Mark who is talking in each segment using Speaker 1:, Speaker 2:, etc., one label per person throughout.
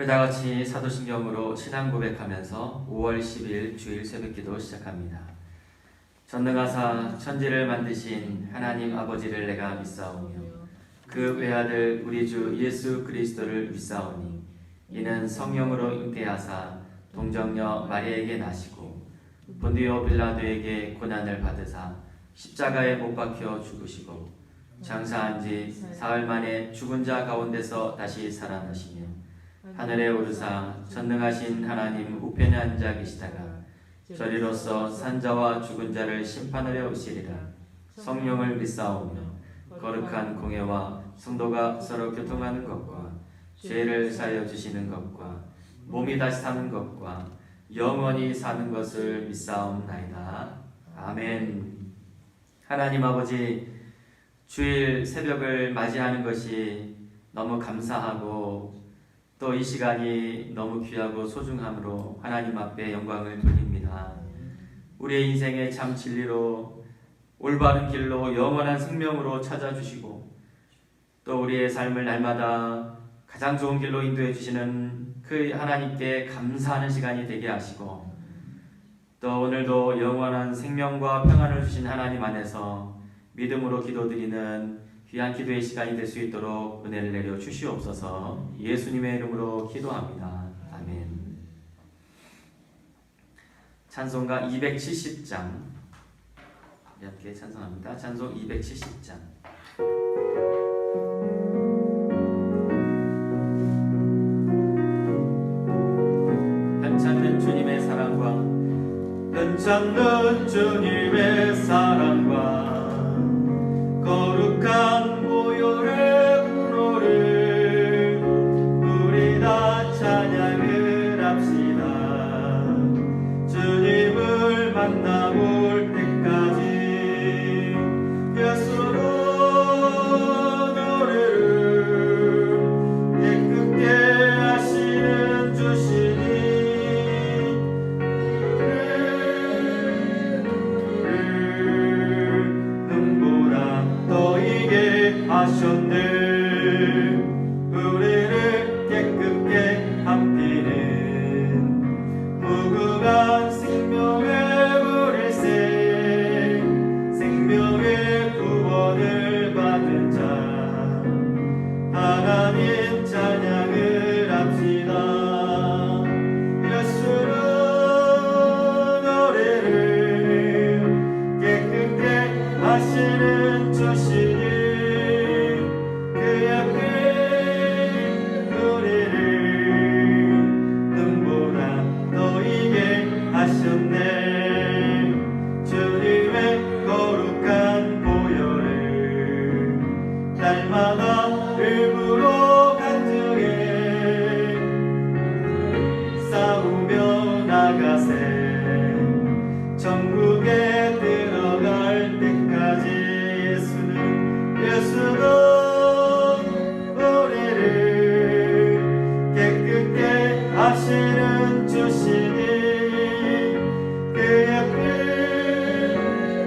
Speaker 1: 우리 다 같이 사도신경으로 신앙 고백하면서 5월 10일 주일 새벽기도 시작합니다. 전능하사 천지를 만드신 하나님 아버지를 내가 믿사오며 그 외아들 우리 주 예수 그리스도를 믿사오니 이는 성령으로 잉태하사 동정녀 마리아에게 나시고 본디오 빌라도에게 고난을 받으사 십자가에 못 박혀 죽으시고 장사한 지 사흘 만에 죽은 자 가운데서 다시 살아나시며 하늘에 오르사 전능하신 하나님 우편에 앉아 계시다가 저리로서 산자와 죽은 자를 심판하려 오시리라. 성령을 믿사오며 거룩한 공예와 성도가 서로 교통하는 것과 죄를 사하여 주시는 것과 몸이 다시 사는 것과 영원히 사는 것을 믿사옵나이다. 아멘. 하나님 아버지, 주일 새벽을 맞이하는 것이 너무 감사하고 또 이 시간이 너무 귀하고 소중함으로 하나님 앞에 영광을 돌립니다. 우리의 인생의 참 진리로 올바른 길로 영원한 생명으로 찾아주시고 또 우리의 삶을 날마다 가장 좋은 길로 인도해 주시는 그 하나님께 감사하는 시간이 되게 하시고 또 오늘도 영원한 생명과 평안을 주신 하나님 안에서 믿음으로 기도드리는 귀한 기도의 시간이 될 수 있도록 은혜를 내려 주시옵소서. 예수님의 이름으로 기도합니다. 아멘. 찬송가 270장 함께 찬송합니다. 찬송 270장. 한참는 주님의 사랑과 한참는 주님의 사랑과 거룩한 보혈의 분노를 우리 다 찬양을 합시다. 주님을 만나볼 때까지 예수로 노래를 깨끗게 하시는 주시니 하셨네. 우리를 깨끗게 함피는 무궁한 생명의 물일새 생명의 구원을 받은 자 하나님 찬양을 합시다. 예수는 우리를 깨끗게 하시는 주시니 주님의 거룩한 보혈을 날마다 의무로 간증해 싸우며 나가세. 천국에 들어갈 때까지 예수는 우리를 깨끗게 하시는 주시니 그의 피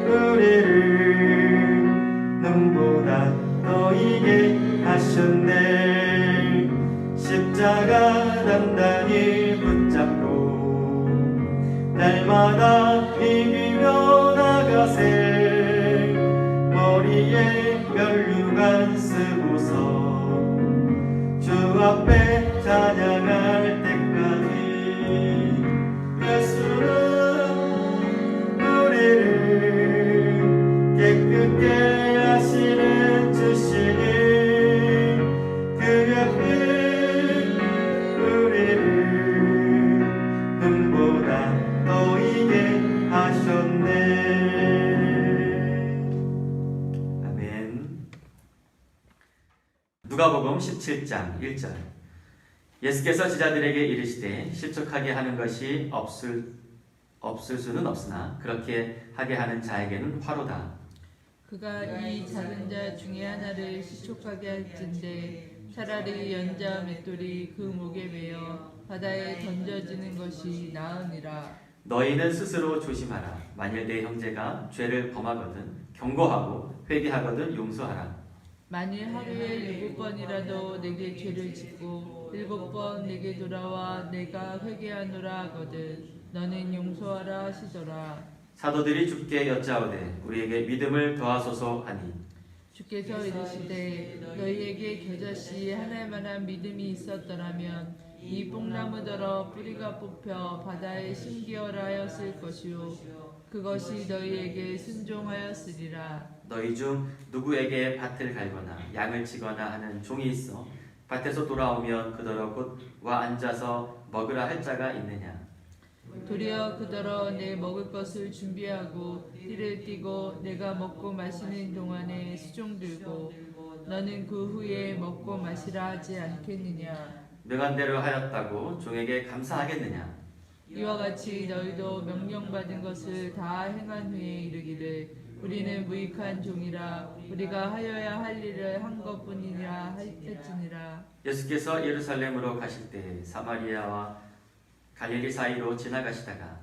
Speaker 1: 우리를 눈보다 너희게 하셨네. 십자가 단단히 붙잡고 날마다 이기며 나가세. 머리에 면류관 쓰고서 주 앞에 찬양할 때까지 예수는 우리를 깨끗게 하시는 주시니 그의 피 우리를 눈보다 너희게 하셨네. 아멘. 누가복음 17장 1절. 예수께서 제자들에게 이르시되 실족하게 하는 것이 없을 수는 없으나 그렇게 하게 하는 자에게는 화로다.
Speaker 2: 그가 이 작은 자 중에 하나를 시촉하게 할진대 차라리 연자 맷돌이 그 목에 매어 바다에 던져지는 것이 나으니라.
Speaker 1: 너희는 스스로 조심하라. 만일 내 형제가 죄를 범하거든 경고하고 회개하거든 용서하라.
Speaker 2: 만일 하루에 7번이라도 내게 죄를 짓고 7번 내게 돌아와 내가 회개하노라 하거든 너는 용서하라 하시더라.
Speaker 1: 사도들이 주께 여짜오되 우리에게 믿음을 더하소서 하니
Speaker 2: 주께서 이르시되 너희에게 겨자씨 하나만한 믿음이 있었더라면 이 뽕나무더러 뿌리가 뽑혀 바다에 심기어라 하였을 것이요 그것이 너희에게 순종하였으리라.
Speaker 1: 너희 중 누구에게 밭을 갈거나 양을 치거나 하는 종이 있어 밭에서 돌아오면 그더러 곧 와 앉아서 먹으라 할 자가 있느냐.
Speaker 2: 도리어 그더러 내 먹을 것을 준비하고 띠를 띠고 내가 먹고 마시는 동안에 수종 들고 너는 그 후에 먹고 마시라 하지 않겠느냐.
Speaker 1: 명한 대로 하였다고 종에게 감사하겠느냐.
Speaker 2: 이와 같이 너희도 명령받은 것을 다 행한 후에 이르기를 우리는 무익한 종이라 우리가 하여야 할 일을 한 것뿐이라 할지니라.
Speaker 1: 예수께서 예루살렘으로 가실 때 사마리아와 갈릴리 사이로 지나가시다가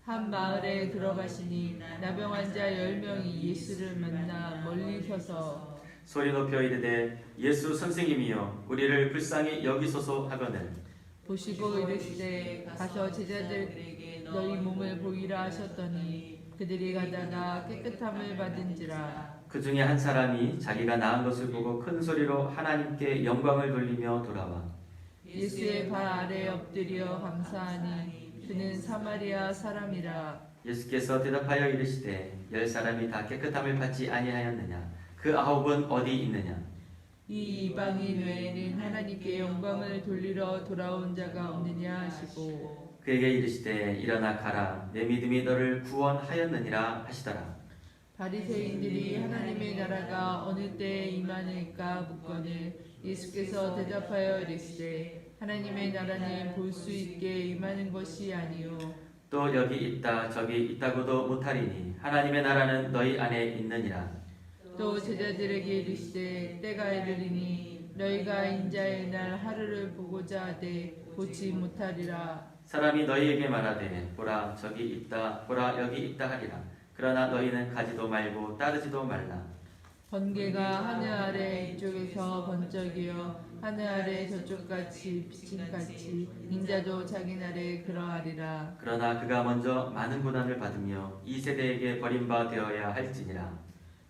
Speaker 2: 한 마을에 들어가시니 나병 환자 10명이 예수를 만나 멀리 서서
Speaker 1: 소리 높여 이르되 예수 선생님이여 우리를 불쌍히 여기소서 하거늘
Speaker 2: 보시고 이르시되 가서 제자들에게 너희 몸을 보이라 하셨더니 그들이 가다가 깨끗함을 받은지라.
Speaker 1: 그 중에 한 사람이 자기가 나은 것을 보고 큰 소리로 하나님께 영광을 돌리며 돌아와
Speaker 2: 예수의 발 아래 엎드려 감사하니 그는 사마리아 사람이라.
Speaker 1: 예수께서 대답하여 이르시되 10사람이 다 깨끗함을 받지 아니하였느냐 그 9은 어디 있느냐.
Speaker 2: 이 이방인 외에는 하나님께 영광을 돌리러 돌아온 자가 없느냐 하시고
Speaker 1: 그에게 이르시되 일어나 가라 내 믿음이 너를 구원하였느니라 하시더라.
Speaker 2: 바리새인들이 하나님의 나라가 어느 때에 임하는가 묻거늘 예수께서 대답하여 이르시되 하나님의 나라는 볼 수 있게 임하는 것이 아니요
Speaker 1: 또 여기 있다 저기 있다고도 못하리니 하나님의 나라는 너희 안에 있느니라.
Speaker 2: 또 제자들에게 이르시되 때가 이르리니 너희가 인자의 날 하루를 보고자 하되 보지 못하리라.
Speaker 1: 사람이 너희에게 말하되 보라 저기 있다 보라 여기 있다 하리라. 그러나 너희는 가지도 말고 따르지도 말라.
Speaker 2: 번개가 하늘 아래 이쪽에서 번쩍이어 하늘 아래 저쪽같이 비침같이 인자도 자기 날에 그러하리라.
Speaker 1: 그러나 그가 먼저 많은 고난을 받으며 이 세대에게 버림바 되어야 할지니라.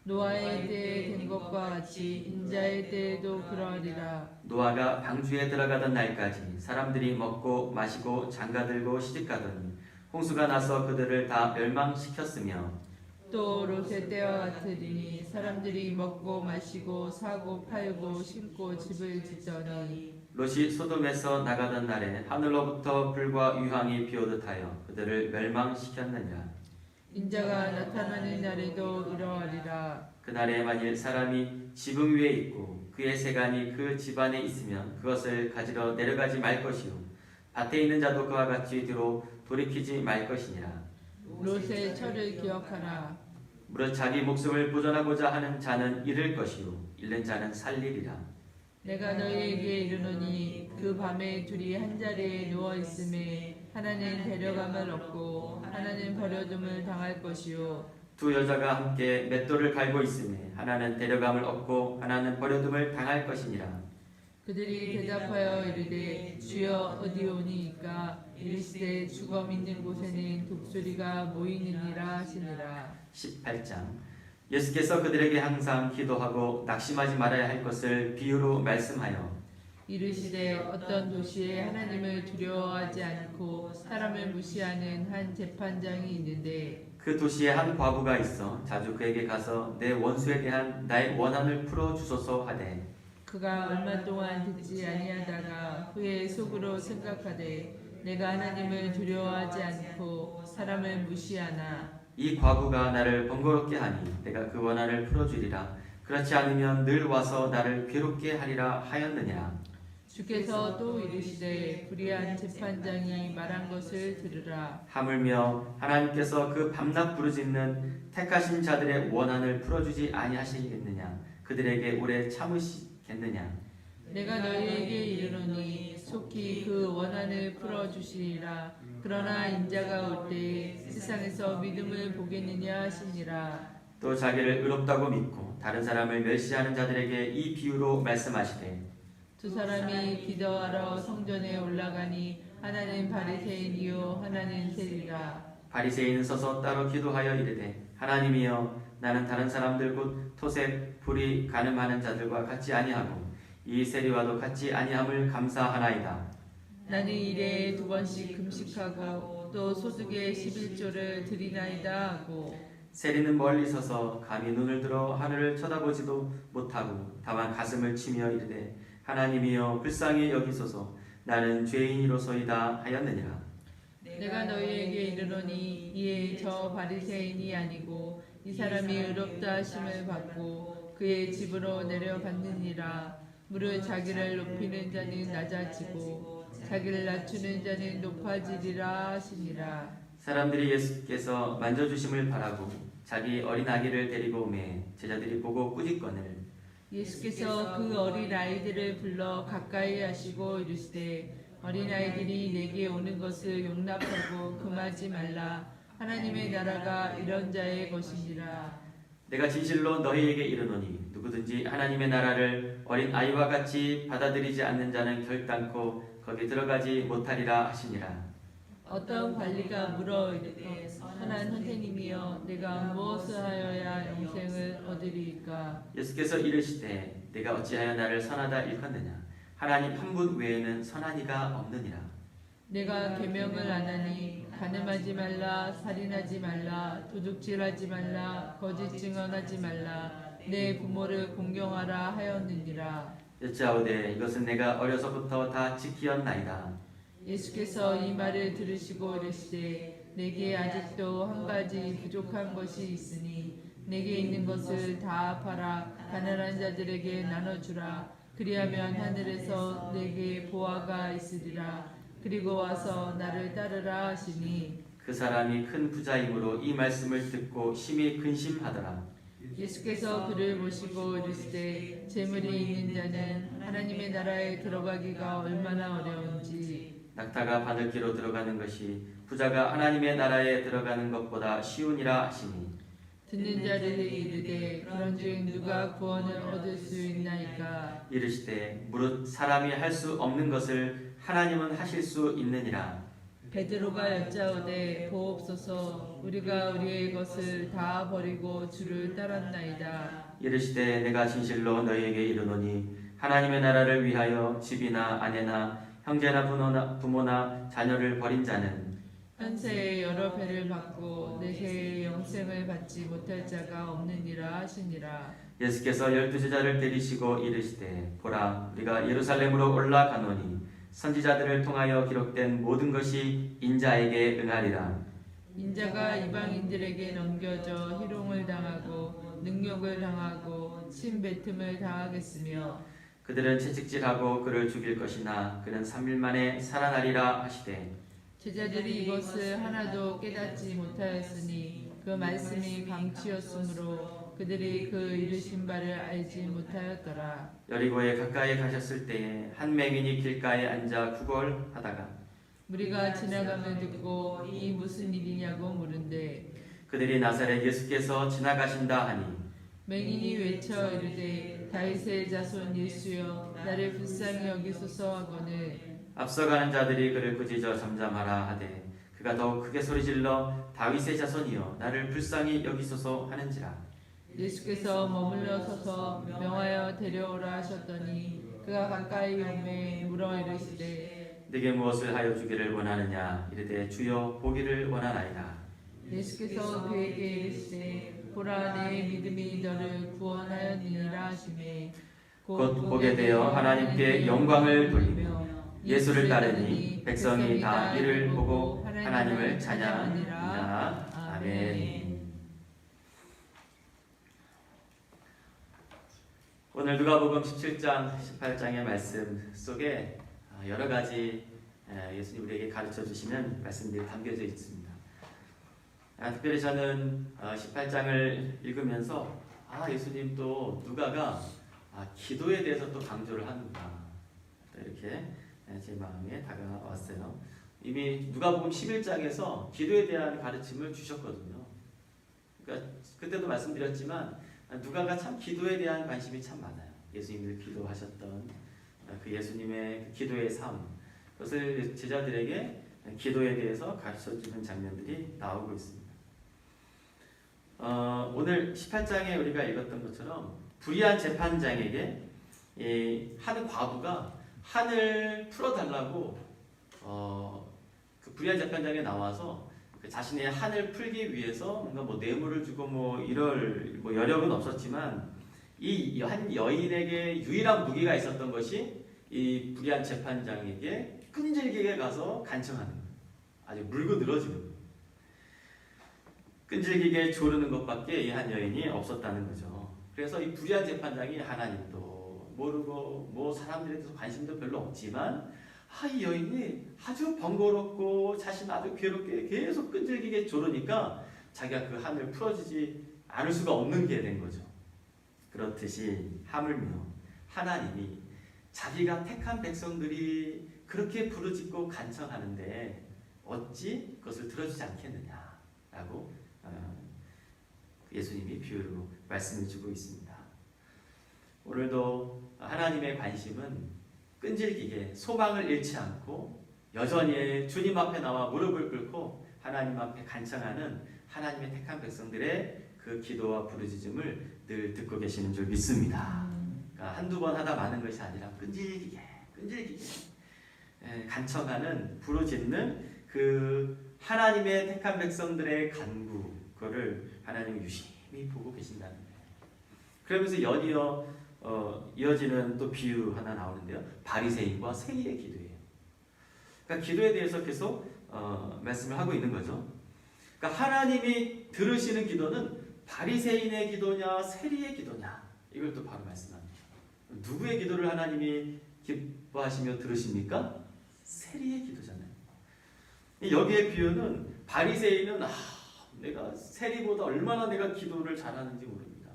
Speaker 2: 노아의 때에 된 것과 같이 인자의 때에도 그러하리라.
Speaker 1: 노아가 방주에 들어가던 날까지 사람들이 먹고 마시고 장가들고 시집가더니 홍수가 나서 그들을 다 멸망시켰으며
Speaker 2: 또 롯의 때와 같으리니 사람들이 먹고 마시고 사고 팔고 심고 집을 짓더니
Speaker 1: 롯이 소돔에서 나가던 날에 하늘로부터 불과 유황이 비오듯하여 그들을 멸망시켰느니라.
Speaker 2: 인자가 나타나는 날에도 이러하리라.
Speaker 1: 그날에 만일 사람이 지붕 위에 있고 그의 세간이 그 집안에 있으면 그것을 가지러 내려가지 말 것이요 밭에 있는 자도 그와 같이 뒤로 돌이키지 말 것이니라.
Speaker 2: 롯의 철을 기억하라.
Speaker 1: 무릇 자기 목숨을 보존하고자 하는 자는 잃을 것이요 잃는 자는 살리리라.
Speaker 2: 내가 너희에게 이르노니 그 밤에 둘이 한 자리에 누워 있음에 하나는 데려감을 얻고 하나는 버려둠을 당할 것이요
Speaker 1: 두 여자가 함께 맷돌을 갈고 있음에 하나는 데려감을 얻고 하나는 버려둠을 당할 것이니라.
Speaker 2: 그들이 대답하여 이르되 주여 어디 오니이까 이르시되 죽음 있는 곳에는 독수리가 모이느니라 하시니라.
Speaker 1: 18장 예수께서 그들에게 항상 기도하고 낙심하지 말아야 할 것을 비유로 말씀하여
Speaker 2: 이르시되 어떤 도시에 하나님을 두려워하지 않고 사람을 무시하는 한 재판장이 있는데
Speaker 1: 그 도시에 한 과부가 있어 자주 그에게 가서 내 원수에 대한 나의 원한을 풀어 주소서 하되
Speaker 2: 그가 얼마 동안 듣지 아니하다가 후에 속으로 생각하되 내가 하나님을 두려워하지 않고 사람을 무시하나
Speaker 1: 이 과부가 나를 번거롭게 하니 내가 그 원한을 풀어주리라. 그렇지 않으면 늘 와서 나를 괴롭게 하리라 하였느냐.
Speaker 2: 주께서 또 이르시되 불의한 재판장이 말한 것을 들으라.
Speaker 1: 하물며 하나님께서 그 밤낮 부르짖는 택하신 자들의 원한을 풀어주지 아니하시겠느냐. 그들에게 오래 참으시겠느냐.
Speaker 2: 내가 너희에게 이르노니 속히 그 원한을 풀어주시리라. 그러나 인자가 올 때 세상에서 믿음을 보겠느냐 하시니라.
Speaker 1: 또 자기를 의롭다고 믿고 다른 사람을 멸시하는 자들에게 이 비유로 말씀하시되
Speaker 2: 두 사람이 기도하러 성전에 올라가니 하나는 바리새인이요 하나는 세리라.
Speaker 1: 바리새인은 서서 따로 기도하여 이르되 하나님이여 나는 다른 사람들 곧 토색 불이 가늠하는 자들과 같이 아니하고 이 세리와도 같이 아니함을 감사하나이다.
Speaker 2: 나는 일에 2번씩 금식하고 또 소득의 11조를 드리나이다 하고
Speaker 1: 세리는 멀리 서서 감히 눈을 들어 하늘을 쳐다보지도 못하고 다만 가슴을 치며 이르되 하나님이여 불쌍히 여기소서 나는 죄인이로소이다 하였느니라.
Speaker 2: 내가 너희에게 이르노니 이에 저 바리새인이 아니고 이 사람이 의롭다 하심을 받고 그의 집으로 내려갔느니라. 무릇 자기를 높이는 자는 낮아지고 자기를 낮추는 자는 높아지리라 하시니라.
Speaker 1: 사람들이 예수께서 만져주심을 바라고 자기 어린 아기를 데리고 오매 제자들이 보고 꾸짖거늘
Speaker 2: 예수께서 그 어린 아이들을 불러 가까이 하시고 이르시되 어린아이들이 내게 오는 것을 용납하고 금하지 말라. 하나님의 나라가 이런 자의 것이니라.
Speaker 1: 내가 진실로 너희에게 이르노니 누구든지 하나님의 나라를 어린 아이와 같이 받아들이지 않는 자는 결단코 거기 들어가지 못하리라 하시니라.
Speaker 2: 어떤 관리가 물어 이르되 선한 선생님이여 내가 무엇을 하여야 영생을 얻으리이까.
Speaker 1: 예수께서 이르시되 내가 어찌하여 나를 선하다 일컫느냐 하나님 한 분 외에는 선한 이가 없느니라.
Speaker 2: 내가 계명을 안 하니 간음하지 말라, 살인하지 말라, 도둑질하지 말라, 거짓 증언하지 말라, 내 부모를 공경하라 하였느니라.
Speaker 1: 여짜오되 이것은 내가 어려서부터 다 지키었나이다.
Speaker 2: 예수께서 이 말을 들으시고 이르시되 내게 아직도 한 가지 부족한 것이 있으니 내게 있는 것을 다 팔아 가난한 자들에게 나눠주라. 그리하면 하늘에서 내게 보화가 있으리라. 그리고 와서 나를 따르라 하시니
Speaker 1: 그 사람이 큰 부자이므로 이 말씀을 듣고 심히 근심하더라.
Speaker 2: 예수께서 그를 보시고 이르시되 재물이 있는 자는 하나님의 나라에 들어가기가 얼마나 어려운지
Speaker 1: 낙타가 바늘기로 들어가는 것이 부자가 하나님의 나라에 들어가는 것보다 쉬우니라 하시니
Speaker 2: 듣는 자들이 이르되 그런즉 누가 구원을 얻을 수 있나이까.
Speaker 1: 이르시되 무릇 사람이 할 수 없는 것을 하나님은 하실 수 있느니라.
Speaker 2: 베드로가 여짜오되 보옵소서 우리가 우리의 것을 다 버리고 주를 따랐나이다.
Speaker 1: 이르시되 내가 진실로 너희에게 이르노니 하나님의 나라를 위하여 집이나 아내나 형제나 부모나 자녀를 버린 자는
Speaker 2: 현세에 여러 배를 받고 내세에 영생을 받지 못할 자가 없느니라 하시니라.
Speaker 1: 예수께서 12제자를 데리시고 이르시되 보라 우리가 예루살렘으로 올라가노니 선지자들을 통하여 기록된 모든 것이 인자에게 응하리라.
Speaker 2: 인자가 이방인들에게 넘겨져 희롱을 당하고 능욕을 당하고 침뱉음을 당하겠으며
Speaker 1: 그들은 채찍질하고 그를 죽일 것이나 그는 3일 만에 살아나리라 하시되
Speaker 2: 제자들이 이것을 하나도 깨닫지 못하였으니 그 말씀이 방치였으므로 그들이 그 이르신 바를 알지 못하였더라.
Speaker 1: 여리고에 가까이 가셨을 때에 한 맹인이 길가에 앉아 구걸하다가
Speaker 2: 우리가 지나감을 듣고 이 무슨 일이냐고 물은데
Speaker 1: 그들이 나사렛 예수께서 지나가신다 하니
Speaker 2: 맹인이 외쳐 이르되 다윗의 자손 예수여 나를 불쌍히 여기소서 하거늘
Speaker 1: 앞서가는 자들이 그를 꾸짖어 잠잠하라 하되 그가 더욱 크게 소리질러 다윗의 자손이여 나를 불쌍히 여기소서 하는지라.
Speaker 2: 예수께서 머물러 서서 명하여 데려오라 하셨더니 그가 가까이 오매 물어 이르시되
Speaker 1: 네게 무엇을 하여 주기를 원하느냐 이르되 주여 보기를 원하나이다.
Speaker 2: 예수께서 그에게 이르시되 보라 내 믿음이 너를 구원하였느니라 하시매
Speaker 1: 곧 보게 되어 하나님께 영광을 돌리며 예수를 따르니 백성이 다 이를 보고 하나님을 찬양하니라. 아멘. 오늘 누가복음 17장, 18장의 말씀 속에 여러 가지 예수님 우리에게 가르쳐 주시는 말씀들이 담겨져 있습니다. 특별히 저는 18장을 읽으면서 예수님 또 누가가 기도에 대해서 또 강조를 하는구나 이렇게 제 마음에 다가왔어요. 이미 누가복음 11장에서 기도에 대한 가르침을 주셨거든요. 그러니까 그때도 말씀드렸지만 누가가 참 기도에 대한 관심이 참 많아요. 예수님들 기도하셨던 그 예수님의 기도의 삶, 그것을 제자들에게 기도에 대해서 가르쳐주는 장면들이 나오고 있습니다. 오늘 18장에 우리가 읽었던 것처럼 불의한 재판장에게 한 과부가 한을 풀어달라고 그 불의한 재판장에 나와서 그 자신의 한을 풀기 위해서 뭔가 뭐 뇌물을 주고 이럴 여력은 없었지만 이 한 여인에게 유일한 무기가 있었던 것이 이 불의한 재판장에게 끈질기게 가서 간청하는 거예요. 아주 물고 늘어지는 거예요. 끈질기게 조르는 것밖에 이 한 여인이 없었다는 거죠. 그래서 이 불의한 재판장이 하나님도 모르고 뭐 사람들에 대해서 관심도 별로 없지만 이 여인이 아주 번거롭고 자신 아주 괴롭게 계속 끈질기게 조르니까 자기가 그 한을 풀어주지 않을 수가 없는 게 된 거죠. 그렇듯이 하물며 하나님이 자기가 택한 백성들이 그렇게 부르짖고 간청하는데 어찌 그것을 들어주지 않겠느냐라고 예수님이 비유로 말씀해 주고 있습니다. 오늘도 하나님의 관심은 끈질기게 소망을 잃지 않고 여전히 주님 앞에 나와 무릎을 꿇고 하나님 앞에 간청하는 하나님의 택한 백성들의 그 기도와 부르짖음을 늘 듣고 계시는 줄 믿습니다. 그러니까 한두 번 하다 마는 것이 아니라 끈질기게 간청하는 부르짖는 그 하나님의 택한 백성들의 간구, 그거를 하나님이 유심히 보고 계신다는 거예요. 그러면서 연이어 이어지는 또 비유 하나 나오는데요. 바리새인과 세리의 기도예요. 그러니까 기도에 대해서 계속 말씀을 하고 있는 거죠. 그러니까 하나님이 들으시는 기도는 바리새인의 기도냐 세리의 기도냐, 이걸 또 바로 말씀합니다. 누구의 기도를 하나님이 기뻐하시며 들으십니까? 세리의 기도잖아요. 여기에 비유는 바리새인은 내가 세리보다 얼마나 내가 기도를 잘하는지 모릅니다.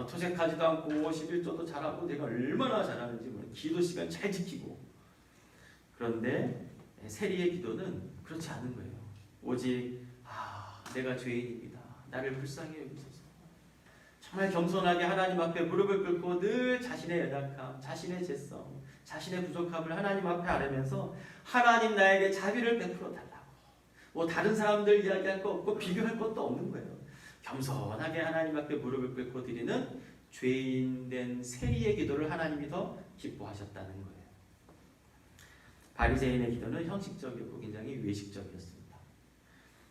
Speaker 1: 토색하지도 않고 11조도 잘하고 내가 얼마나 잘하는지 모릅니다. 기도 시간 잘 지키고. 그런데 세리의 기도는 그렇지 않은 거예요. 오직 내가 죄인입니다. 나를 불쌍히 여기소서. 정말 겸손하게 하나님 앞에 무릎을 꿇고 늘 자신의 연약함, 자신의 죄성, 자신의 부족함을 하나님 앞에 아뢰면서 하나님 나에게 자비를 베풀어 달라고. 뭐 다른 사람들 이야기할 거 없고 비교할 것도 없는 거예요. 겸손하게 하나님 앞에 무릎을 꿇고 드리는 죄인된 세리의 기도를 하나님이 더 기뻐하셨다는 거예요. 바리새인의 기도는 형식적이고 굉장히 외식적이었습니다.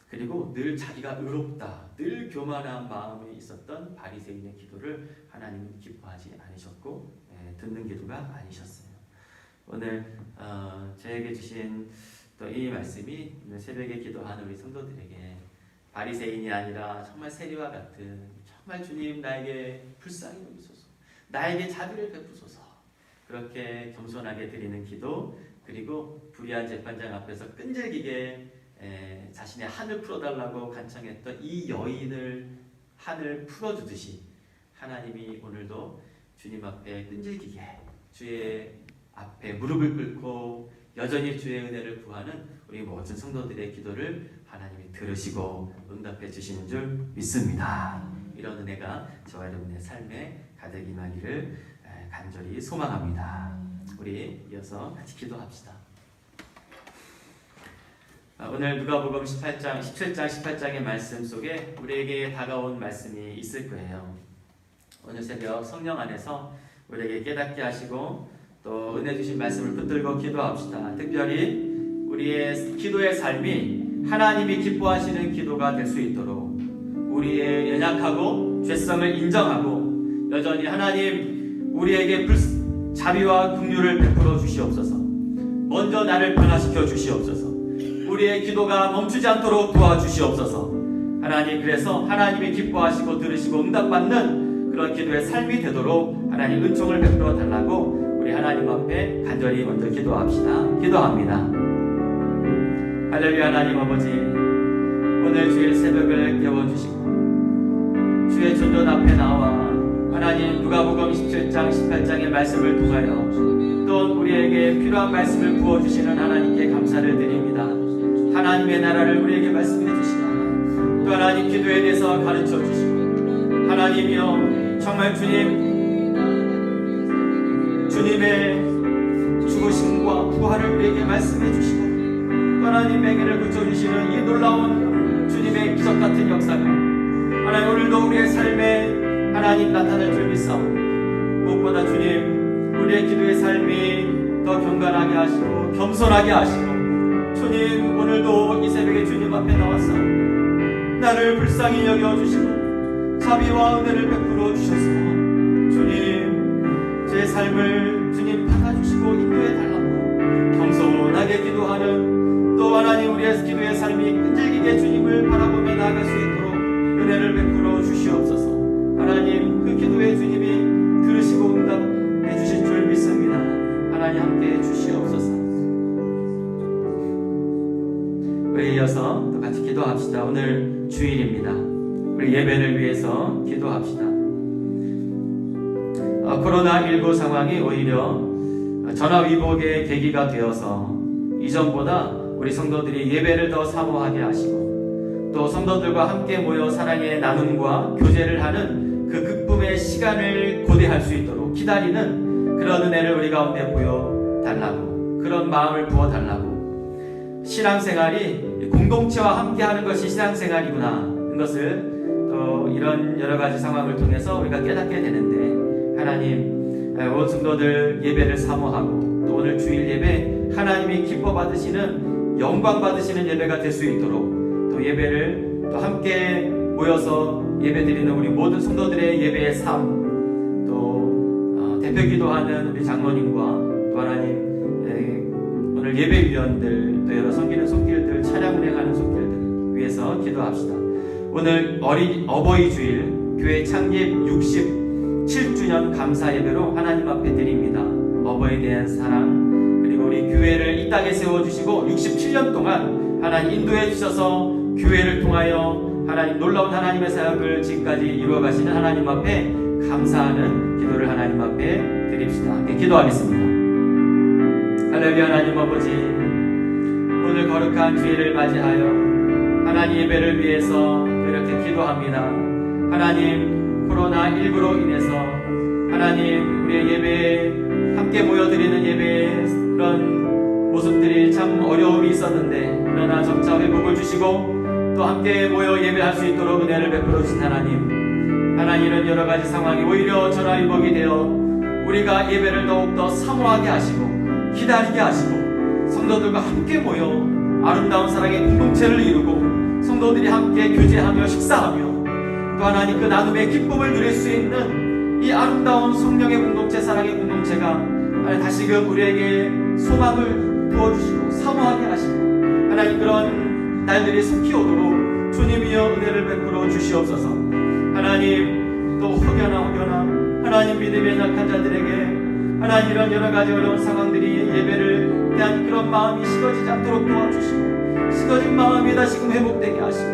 Speaker 1: 그리고 늘 자기가 의롭다, 늘 교만한 마음이 있었던 바리새인의 기도를 하나님은 기뻐하지 않으셨고 듣는 기도가 아니셨어요. 오늘 저에게 주신 또 이 말씀이 오늘 새벽에 기도하는 우리 성도들에게 바리새인이 아니라 정말 세리와 같은 정말 주님 나에게 불쌍히 여기소서, 나에게 자비를 베푸소서, 그렇게 겸손하게 드리는 기도, 그리고 불의한 재판장 앞에서 끈질기게 자신의 한을 풀어달라고 간청했던 이 여인을 한을 풀어주듯이 하나님이 오늘도 주님 앞에 끈질기게 주의 앞에 무릎을 꿇고 여전히 주의 은혜를 구하는 우리 모든 성도들의 기도를 하나님이 들으시고 응답해 주시는 줄 믿습니다. 이런 은혜가 저와 여러분의 삶에 가득 임하기를 간절히 소망합니다. 우리 이어서 같이 기도합시다. 오늘 누가복음 17장 18장의 말씀 속에 우리에게 다가온 말씀이 있을 거예요. 오늘 새벽 성령 안에서 우리에게 깨닫게 하시고 또 은혜 주신 말씀을 붙들고 기도합시다. 특별히 우리의 기도의 삶이 하나님이 기뻐하시는 기도가 될 수 있도록 우리의 연약하고 죄성을 인정하고 여전히 하나님 우리에게 자비와 긍휼을 베풀어 주시옵소서. 먼저 나를 변화시켜 주시옵소서. 우리의 기도가 멈추지 않도록 도와주시옵소서. 하나님, 그래서 하나님이 기뻐하시고 들으시고 응답받는 그런 기도의 삶이 되도록 하나님 은총을 베풀어 달라고 우리 하나님 앞에 간절히 먼저 기도합시다. 기도합니다. 할렐루야. 하나님 아버지, 오늘 주일 새벽을 깨워주시고 주의 존전 앞에 나와 하나님 누가복음 17장 18장의 말씀을 통하여 또 우리에게 필요한 말씀을 부어주시는 하나님께 감사를 드립니다. 하나님의 나라를 우리에게 말씀해 주시고 또 하나님 기도에 대해서 가르쳐 주시고 하나님이여 정말 주님의 죽으심과 부활을 우리에게 말씀해 주시고 하나님 맹인을 고쳐주시는 이 놀라운 주님의 기적같은 역사가 하나님 오늘도 우리의 삶에 하나님 나타날 줄 믿사오니 무엇보다 주님 우리의 기도의 삶이 더 경건하게 하시고 겸손하게 하시고 주님 오늘도 이 새벽에 주님 앞에 나와서 나를 불쌍히 여겨주시고 자비와 은혜를 베풀어 주셔서 주님 제 삶을 주님 받아주시고 인도해 달라고 겸손하게 기도하는 또 하나님 우리의 기도의 삶이 끈질기게 주님을 바라보며 나아갈 수 있도록 은혜를 베풀어 주시옵소서. 하나님 그 기도에 주님이 들으시고 응답해 주실 줄 믿습니다. 하나님 함께해 주시옵소서. 우리 이어서 또 같이 기도합시다. 오늘 주일입니다. 우리 예배를 위해서 기도합시다. 코로나19 상황이 오히려 전화위복의 계기가 되어서 이전보다 우리 성도들이 예배를 더 사모하게 하시고 또 성도들과 함께 모여 사랑의 나눔과 교제를 하는 그 기쁨의 시간을 고대할 수 있도록 기다리는 그런 은혜를 우리 가운데 부여달라고 그런 마음을 부어달라고 신앙생활이 공동체와 함께하는 것이 신앙생활이구나 이것을 또 이런 여러 가지 상황을 통해서 우리가 깨닫게 되는데 하나님 온 성도들 예배를 사모하고 또 오늘 주일 예배 하나님이 기뻐 받으시는 영광 받으시는 예배가 될 수 있도록 또 예배를 또 함께 모여서 예배드리는 우리 모든 성도들의 예배의 삶 또 대표 기도하는 우리 장로님과 또 하나님 오늘 예배위원들 또 여러 섬기는 손길들 차량 운행하는 손길들 위해서 기도합시다. 오늘 어버이 주일 교회 창립 67주년 감사 예배로 하나님 앞에 드립니다. 어버이에 대한 사랑 그리고 우리 교회를 이 땅에 세워주시고 67년 동안 하나님 인도해 주셔서 교회를 통하여 하나님 놀라운 하나님의 사역을 지금까지 이루어 가시는 하나님 앞에 감사하는 기도를 하나님 앞에 드립시다. 함께 기도하겠습니다. 할렐루야. 하나님 아버지 오늘 거룩한 주일을 맞이하여 하나님 예배를 위해서 이렇게 기도합니다. 하나님 코로나19로 인해서 하나님 우리의 예배에 함께 모여드리는 예배의 그런 모습들이 참 어려움이 있었는데 그러나 점차 회복을 주시고 또 함께 모여 예배할 수 있도록 은혜를 베풀어 주신 하나님은 여러 가지 상황이 오히려 전화위복이 되어 우리가 예배를 더욱더 사모하게 하시고 기다리게 하시고 성도들과 함께 모여 아름다운 사랑의 공동체를 이루고 성도들이 함께 교제하며 식사하며 또 하나님 그 나눔의 기쁨을 누릴 수 있는 이 아름다운 성령의 공동체 사랑의 공동체가 다시금 우리에게 소망을 부어주시고 사모하게 하시고 하나님 그런 날들이 속히 오도록 주님이여 은혜를 베풀어 주시옵소서. 하나님 또 혹여나 하나님 믿음에 약한 자들에게 하나님 이런 여러 가지 어려운 상황들이 예배를 대한 그런 마음이 식어지지 않도록 도와주시고 식어진 마음이 다시금 회복되게 하시고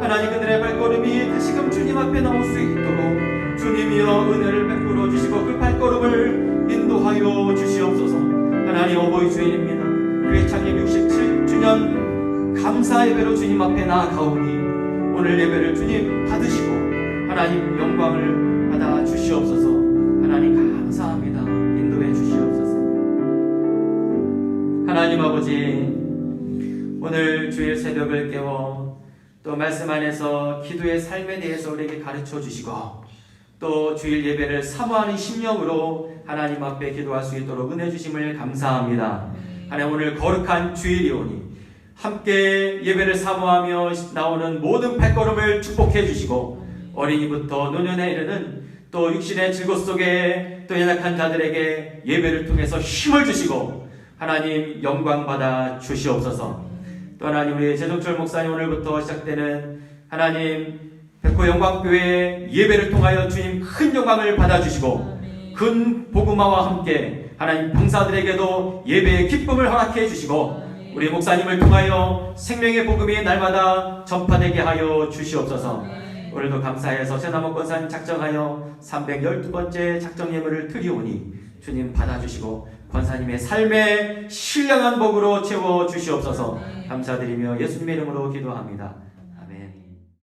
Speaker 1: 하나님 그들의 발걸음이 다시금 주님 앞에 나올 수 있도록 주님이여 은혜를 베풀어 주시고 그 발걸음을 인도하여 주시옵소서. 하나님 어버이 주일입니다. 교회 창립 67주년 감사 예배로 주님 앞에 나아가오니 오늘 예배를 주님 받으시고 하나님 영광을 받아 주시옵소서. 하나님 감사합니다. 인도해 주시옵소서. 하나님 아버지 오늘 주일 새벽을 깨워 또 말씀 안에서 기도의 삶에 대해서 우리에게 가르쳐 주시고 또 주일 예배를 사모하는 심령으로 하나님 앞에 기도할 수 있도록 은혜 주심을 감사합니다. 하나님 오늘 거룩한 주일이오니 함께 예배를 사모하며 나오는 모든 발걸음을 축복해 주시고 어린이부터 노년에 이르는 또 육신의 질고 속에 또 연약한 자들에게 예배를 통해서 힘을 주시고 하나님 영광 받아 주시옵소서. 또 하나님 우리 재종철 목사님 오늘부터 시작되는 하나님 백호 영광교회 예배를 통하여 주님 큰 영광을 받아주시고 큰 복음화와 함께 하나님 병사들에게도 예배의 기쁨을 허락해 주시고 우리 목사님을 통하여 생명의 복음이 날마다 전파되게 하여 주시옵소서. 오늘도 감사해서 제나목 권사님 작정하여 312번째 작정 예물을 드리오니 주님 받아주시고 권사님의 삶에 신령한 복으로 채워 주시옵소서. 감사드리며 예수님의 이름으로 기도합니다.